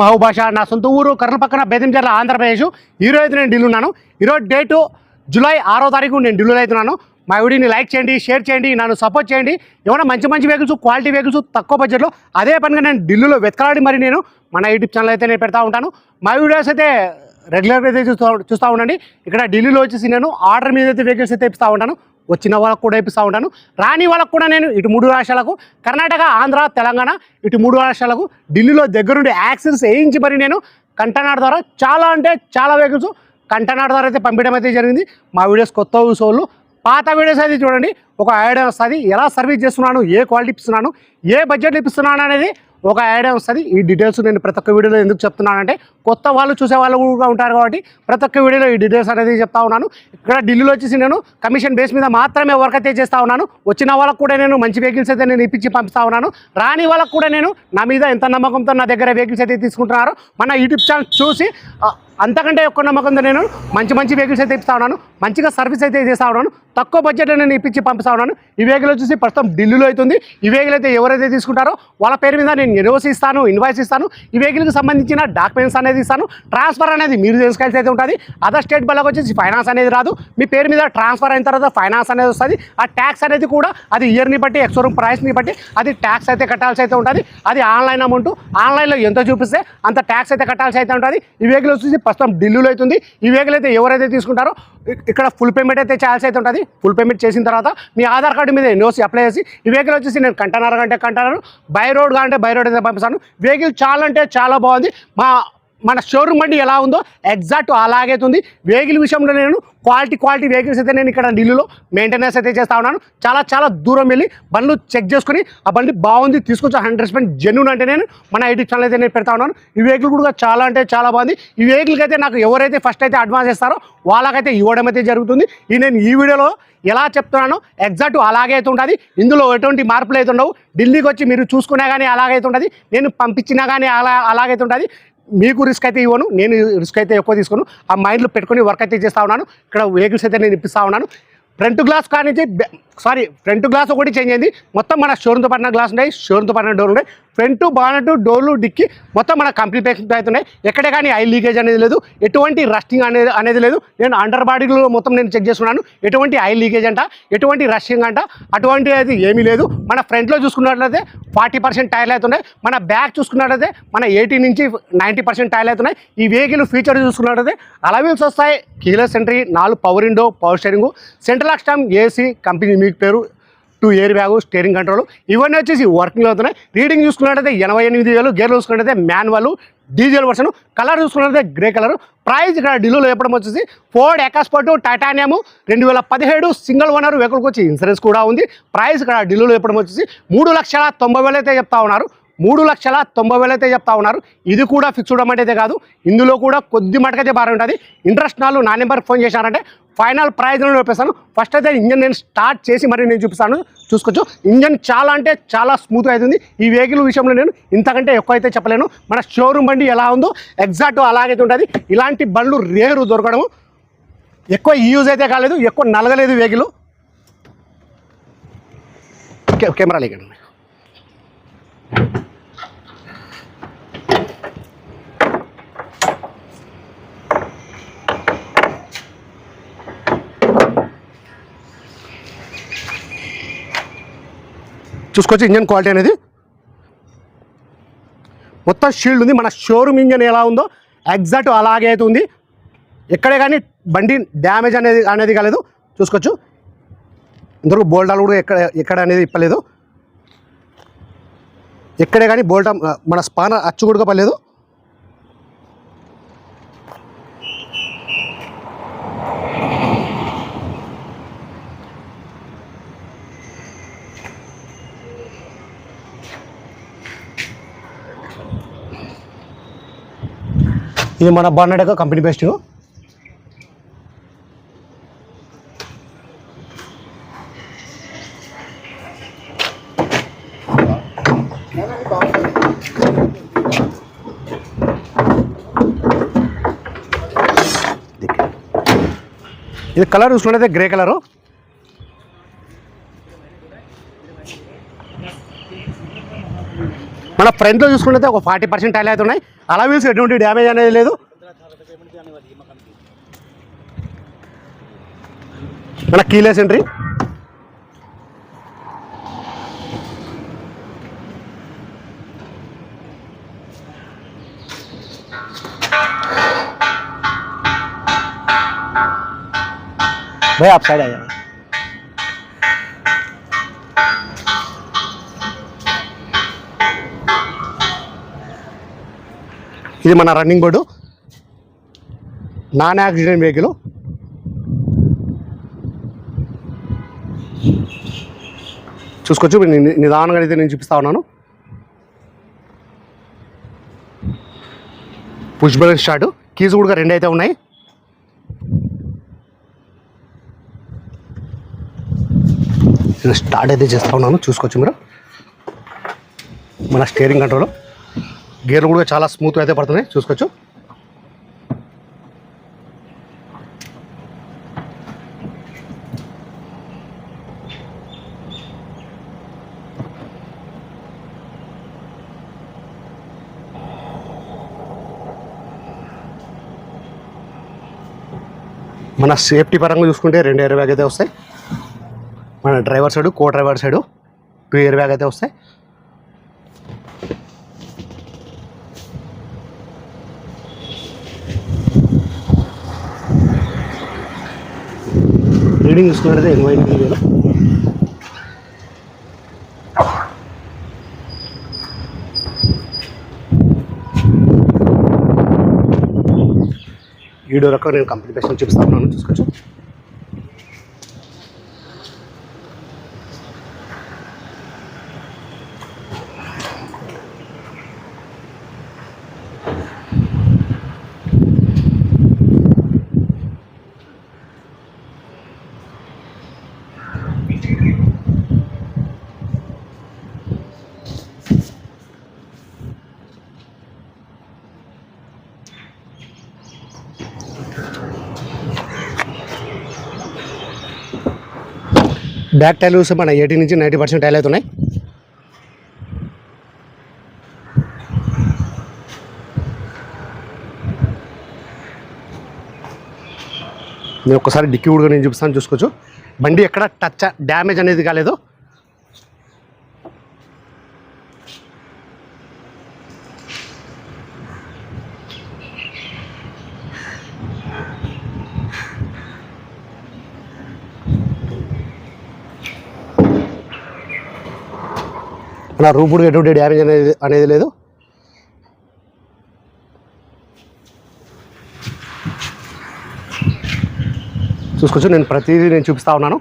మహబూబాష నా సొంత ఊరు కర్నూలు పక్కన బేదంచెర్ల ఆంధ్రప్రదేశ్. ఈరోజు నేను ఢిల్లీ ఉన్నాను. ఈరోజు డేటు జూలై 6వ తారీఖు నేను ఢిల్లీలో అవుతున్నాను. మా వీడియోని లైక్ చేయండి, షేర్ చేయండి, నన్ను సపోర్ట్ చేయండి. ఏమైనా మంచి మంచి వెహికల్స్, క్వాలిటీ వెహికల్స్ తక్కువ బడ్జెట్లో అదే పనిగా నేను ఢిల్లీలో వెతకాడి మరి నేను మన యూట్యూబ్ ఛానల్ అయితే నేను పెడతా ఉంటాను. మా వీడియోస్ అయితే రెగ్యులర్గా అయితే చూస్తూ ఉండండి. ఇక్కడ ఢిల్లీలో వచ్చేసి నేను ఆర్డర్ మీద అయితే వెహికల్స్ అయితే ఇస్తూ ఉంటాను. వచ్చిన వాళ్ళకు కూడా ఇప్పిస్తూ ఉంటాను. రాని వాళ్ళకు కూడా నేను ఇటు 3 రాష్ట్రాలకు కర్ణాటక, ఆంధ్ర, తెలంగాణ ఇటు 3 రాష్ట్రాలకు ఢిల్లీలో దగ్గరుండి యాక్సిడెంట్స్ వేయించి మరి నేను కంటైనర్ ద్వారా చాలా అంటే చాలా వెహికల్స్ కంటైనర్ ద్వారా అయితే పంపించడం అయితే జరిగింది. మా వీడియోస్ కొత్త సోళ్ళు పాత వీడియోస్ అయితే చూడండి, ఒక ఐడియా వస్తుంది. ఎలా సర్వీస్ చేస్తున్నాను, ఏ క్వాలిటీ ఇస్తున్నాను, ఏ బడ్జెట్లో ఇస్తున్నాను అనేది ఒక ఐడియా వస్తుంది. ఈ డీటెయిల్స్ నేను ప్రతి ఒక్క వీడియోలో ఎందుకు చెప్తున్నానంటే కొత్త వాళ్ళు చూసే వాళ్ళు కూడా ఉంటారు కాబట్టి ప్రతి ఒక్క వీడియోలో ఈ డీటెయిల్స్ అనేది చెప్తా ఉన్నాను. ఇక్కడ ఢిల్లీలో వచ్చేసి నేను కమిషన్ బేస్ మీద మాత్రమే వర్క్ అయితే చేస్తూ ఉన్నాను. వచ్చిన వాళ్ళకు కూడా నేను మంచి వెహికల్స్ అయితే నేను ఇప్పించి పంపిస్తూ ఉన్నాను. రాని వాళ్ళకు కూడా నేను నా మీద ఎంత నమ్మకంతో నా దగ్గర వెహికల్స్ అయితే తీసుకుంటున్నారో మన యూట్యూబ్ ఛానల్ చూసి అంతకంటే ఎక్కువ నమ్మకంతో నేను మంచి మంచి వెహికల్స్ అయితే ఇస్తా ఉన్నాను. మంచిగా సర్వీస్ అయితే చేస్తూ ఉన్నాను. తక్కువ బడ్జెట్లో నేను ఇప్పించి పంపిస్తూ ఉన్నాను. ఈ వెహికల్ వచ్చేసి ప్రస్తుతం ఢిల్లీలో అవుతుంది. ఈ వెహికల్ అయితే ఎవరైతే తీసుకుంటారో వాళ్ళ పేరు మీద నేను ఎన్ఓసి ఇస్తాను, ఇన్వాయిస్ ఇస్తాను. ఈ వెహికల్కి సంబంధించిన డాక్యుమెంట్స్ అనేది ఇస్తాను. ట్రాన్స్ఫర్ అనేది మీరు చేసుకోవాల్సి అయితే ఉంటుంది. అదర్ స్టేట్ వాళ్ళకి వచ్చేసి ఫైనాన్స్ అనేది రాదు. మీ పేరు మీద ట్రాన్స్ఫర్ అయిన తర్వాత ఫైనాన్స్ అనేది వస్తుంది. ఆ ట్యాక్స్ అనేది కూడా అది ఇయర్ని బట్టి, ఎక్స్షోరూమ్ ప్రైస్ని బట్టి అది ట్యాక్స్ అయితే కట్టాల్సి అయితే ఉంటుంది. అది ఆన్లైన్ అమౌంట్. ఆన్లైన్లో ఎంత చూపిస్తే అంత ట్యాక్స్ అయితే కట్టాల్సి అయితే ఉంటుంది. ఈ వెహికల్ వచ్చేసి ప్రస్తుతం ఢిల్లీలో అవుతుంది. ఈ వెహికల్ అయితే ఎవరైతే తీసుకుంటారో ఇక్కడ ఫుల్ పేమెంట్ అయితే చేయాల్సి అయితే ఉంటుంది. ఫుల్ పేమెంట్ చేసిన తర్వాత మీ ఆధార్ కార్డు మీద ఎన్ఓసి అప్లై చేసి ఈ వెహికల్ వచ్చేసి నేను కంటైనర్ అంటే కంటైనర్, బై రోడ్ అంటే బై రోడ్ అయితే పంపిస్తాను. వెహికల్ చాలా అంటే చాలా బాగుంది. మన షోరూమ్ బండి ఎలా ఉందో ఎగ్జాక్ట్ అలాగే ఉంది. వెహికల్ విషయంలో నేను క్వాలిటీ వెహికల్స్ అయితే నేను ఇక్కడ ఢిల్లీలో మెయింటెనెన్స్ అయితే చేస్తూ ఉన్నాను. చాలా దూరం వెళ్ళి బండ్లు చెక్ చేసుకుని ఆ బండి బాగుంది తీసుకొచ్చి 100% జెన్యూన్ అంటే నేను మన యూట్యూబ్ ఛానల్ అయితే నేను పెడతా ఉన్నాను. ఈ వెహికల్ కూడా చాలా అంటే చాలా బాగుంది. ఈ వెహికల్కి అయితే నాకు ఎవరైతే ఫస్ట్ అయితే అడ్వాన్స్ చేస్తారో వాళ్ళకైతే ఇవ్వడం అయితే జరుగుతుంది. నేను ఈ వీడియోలో ఎలా చెప్తున్నానో ఎగ్జాక్ట్ అలాగే అయితే ఉంటుంది. ఇందులో ఎటువంటి మార్పులు అయితే ఉండవు. ఢిల్లీకి వచ్చి మీరు చూసుకున్నా కానీ అలాగైతే ఉంటుంది. నేను పంపించినా కానీ అలాగైతే ఉంటుంది. మీకు రిస్క్ అయితే ఇవ్వను, నేను రిస్క్ అయితే ఎక్కువ తీసుకోను. ఆ మైండ్లో పెట్టుకొని వర్క్ అయితే చేస్తూ ఉన్నాను. ఇక్కడ వెహికల్స్ అయితే నేను ఇప్పిస్తూ ఉన్నాను. ఫ్రంట్ గ్లాస్ ఒకటి చేంజ్ అయింది. మొత్తం మన షోరూమ్తో పడిన గ్లాస్ ఉన్నాయి, షోరూమ్తో పడిన డోర్లు ఉన్నాయి. ఫ్రంట్ బానెట్, డోర్లు, డిక్కి మొత్తం మన కంప్లీట్ ప్యాకింగ్ అవుతున్నాయి. ఎక్కడే కానీ ఆయిల్ లీకేజ్ అనేది లేదు, ఎటువంటి రస్టింగ్ అనేది లేదు. నేను అండర్ బాడీలో మొత్తం నేను చెక్ చేసుకున్నాను. ఎటువంటి ఆయిల్ లీకేజ్ అంట, ఎటువంటి రస్టింగ్ అంట అటువంటి అది ఏమీ లేదు. మన ఫ్రంట్లో చూసుకున్నట్లయితే 40% టైర్లు అవుతున్నాయి. మన బ్యాక్ చూసుకున్నట్లయితే మన 80 నుంచి 90% టైర్లు అవుతున్నాయి. ఈ వెహికల్ ఫీచర్ చూసుకున్నట్లయితే అలవీల్స్ వస్తాయి, keyless entry, 4 power window, power steering, central lock system, AC, company మీకు పేరు, 2 ఎయిర్ బ్యాగు, స్టీరింగ్ కంట్రోల్ ఇవన్నీ వచ్చేసి వర్కింగ్ అవుతున్నాయి. రీడింగ్ చూసుకున్నట్టయితే 88,000. గేర్లు చూసుకున్నట్టయితే మాన్యువల్ డీజిల్ వర్షన్. కలర్ చూసుకున్నట్టయితే గ్రే కలర్. ప్రైస్ ఇక్కడ ఢిల్లీలో చెప్పడం వచ్చేసి Ford EcoSport titanium 2017 single owner వెహికల్కి వచ్చి ఇన్సూరెన్స్ కూడా ఉంది. ప్రైస్ ఇక్కడ ఢిల్లీలో చెప్పడం వచ్చేసి 3,90,000 అయితే చెప్తా ఉన్నారు. 3,90,000 అయితే చెప్తా ఉన్నారు. ఇది కూడా ఫిక్స్డ్ అమౌంట్ అయితే కాదు. ఇందులో కూడా కొద్ది మటుకైతే బాగా ఉంటుంది. ఇంట్రెస్ట్ నాలు నా నెంబర్కి ఫోన్ చేశారంటే ఫైనల్ ప్రైజ్ చూపిస్తాను. ఫస్ట్ అయితే ఇంజన్ నేను స్టార్ట్ చేసి మరి నేను చూపిస్తాను. చూసుకోవచ్చు ఇంజన్ చాలా అంటే చాలా స్మూత్గా అవుతుంది. ఈ వెహికల్ విషయంలో నేను ఇంతకంటే ఎక్కువ అయితే చెప్పలేను. మన షోరూమ్ బండి ఎలా ఉందో ఎగ్జాక్ట్ అలాగైతే ఉంటుంది. ఇలాంటి బండ్లు రేరు దొరకడము. ఎక్కువ యూజ్ అయితే కాలేదు, ఎక్కువ నలగలేదు వెహికల్. కెమెరా లేకండి. చూసుకోవచ్చు ఇంజన్ క్వాలిటీ అనేది మొత్తం షీల్డ్ ఉంది. మన షోరూమ్ ఇంజన్ ఎలా ఉందో ఎగ్జాక్ట్ అలాగే అయితే ఉంది. ఎక్కడే కానీ బండి డ్యామేజ్ అనేది కాలేదు. చూసుకోవచ్చు ఇంతవరకు బోల్టాలు కూడా ఎక్కడ అనేది ఇప్పలేదు. ఎక్కడే కానీ బోల్టా మన స్పానర్ అచ్చు కూడా పర్లేదు. ఇది మన బాన్నెట్ కంపెనీ బెస్ట్. ఇది కలర్ చూసుకున్నట్లయితే గ్రే కలరు. మన ఫ్రంట్లో చూసుకుంటే ఒక 40% టైల్ అయితే ఉన్నాయి. అలా వీల్స్ ఎటువంటి డ్యామేజ్ అనేది లేదు. మన కీలెస్ ఎంట్రీ, भाई आप साइड आ जाओ. ఇది మన running board, non accident vehicle. చూసుకోవచ్చు. నిదానంగా అయితే నేను చూపిస్తా ఉన్నాను. పుష్ బటన్ స్టార్ట్, కీస్ కూడా 2 అయితే ఉన్నాయి. నేను స్టార్ట్ అయితే చేస్తూ ఉన్నాను, చూసుకోవచ్చు మీరు. మన స్టీరింగ్ కంట్రోల్, గేర్లు కూడా చాలా స్మూత్ అయితే పడుతున్నాయి, చూసుకోవచ్చు. మన సేఫ్టీ పరంగా చూసుకుంటే 2 ఎయిర్ బ్యాగ్ అయితే వస్తాయి. మన డ్రైవర్ సైడు, కో డ్రైవర్ సైడు 2 ఎయిర్ బ్యాగ్ అయితే వస్తాయి. రీడింగ్ చూసుకున్నట్లయితే 88,000. ఈ డోర్ రకం నేను కంపెనీ బెస్ట్ చూపిస్తా ఉన్నాను, చూసుకోవచ్చు. బ్యాక్ టైల్ చూస్తే మన 80 నుంచి 90% టైల్ అవుతున్నాయి. నేను ఒక్కసారి డిక్కీ కూడా నేను చూపిస్తాను, చూసుకోవచ్చు. బండి ఎక్కడ టచ్ డ్యామేజ్ అనేది కాలేదు. నా రూప్ కూడా ఎటువంటి డ్యామేజ్ అనేది లేదు. చూసుకోవచ్చు. నేను ప్రతిదీ నేను చూపిస్తా ఉన్నాను.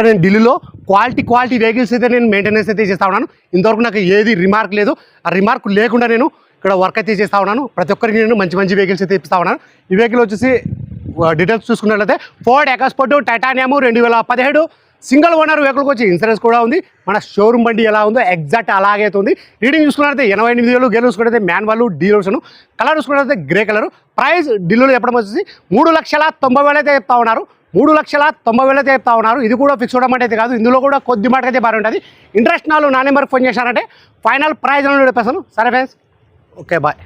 నేను ఢిల్లీలో క్వాలిటీ వెహికల్స్ అయితే నేను మెయింటెనెన్స్ అయితే చేస్తూ ఉన్నాను. ఇంతవరకు నాకు ఏది రిమార్క్ లేదు. ఆ రిమార్క్ లేకుండా నేను ఇక్కడ వర్క్ అయితే చేస్తూ ఉన్నాను. ప్రతి ఒక్కరికి నేను మంచి వెహికల్స్ అయితే ఇప్పిస్తూ ఉన్నాను. ఈ వెహికల్ వచ్చేసి డీటెయిల్స్ చూసుకున్నట్లయితే Ford EcoSport titanium 2017 single owner వెహికల్కి వచ్చి ఇన్సూరెన్స్ కూడా ఉంది. మన షోరూమ్ బండి ఎలా ఉందో ఎగ్జాక్ట్ అలాగే ఉంది. రీడింగ్ చూసుకున్నట్లయితే 88,000. గేర్ చూసుకున్నట్లయితే మాన్యువల్ డీలర్స్ను. కలర్ చూసుకున్నట్లయితే గ్రే కలర్. ప్రైస్ ఢిల్లీలో చెప్పడం వచ్చేసి 3,90,000 అయితే చెప్తా ఉన్నారు. 3,90,000 అయితే చెప్తా ఉన్నారు. ఇది కూడా ఫిక్స్ అవ్వడం అయితే కాదు, ఇందులో కూడా కొద్ది మాట అయితే బాగా ఉంటుంది. ఇంట్రెస్ట్ నాలుగు నా నెంబర్కి ఫోన్ చేశారంటే ఫైనల్ ప్రైజ్ అని చెప్పేస్తాను. సరే ఫ్రెండ్స్, ఓకే బాయ్.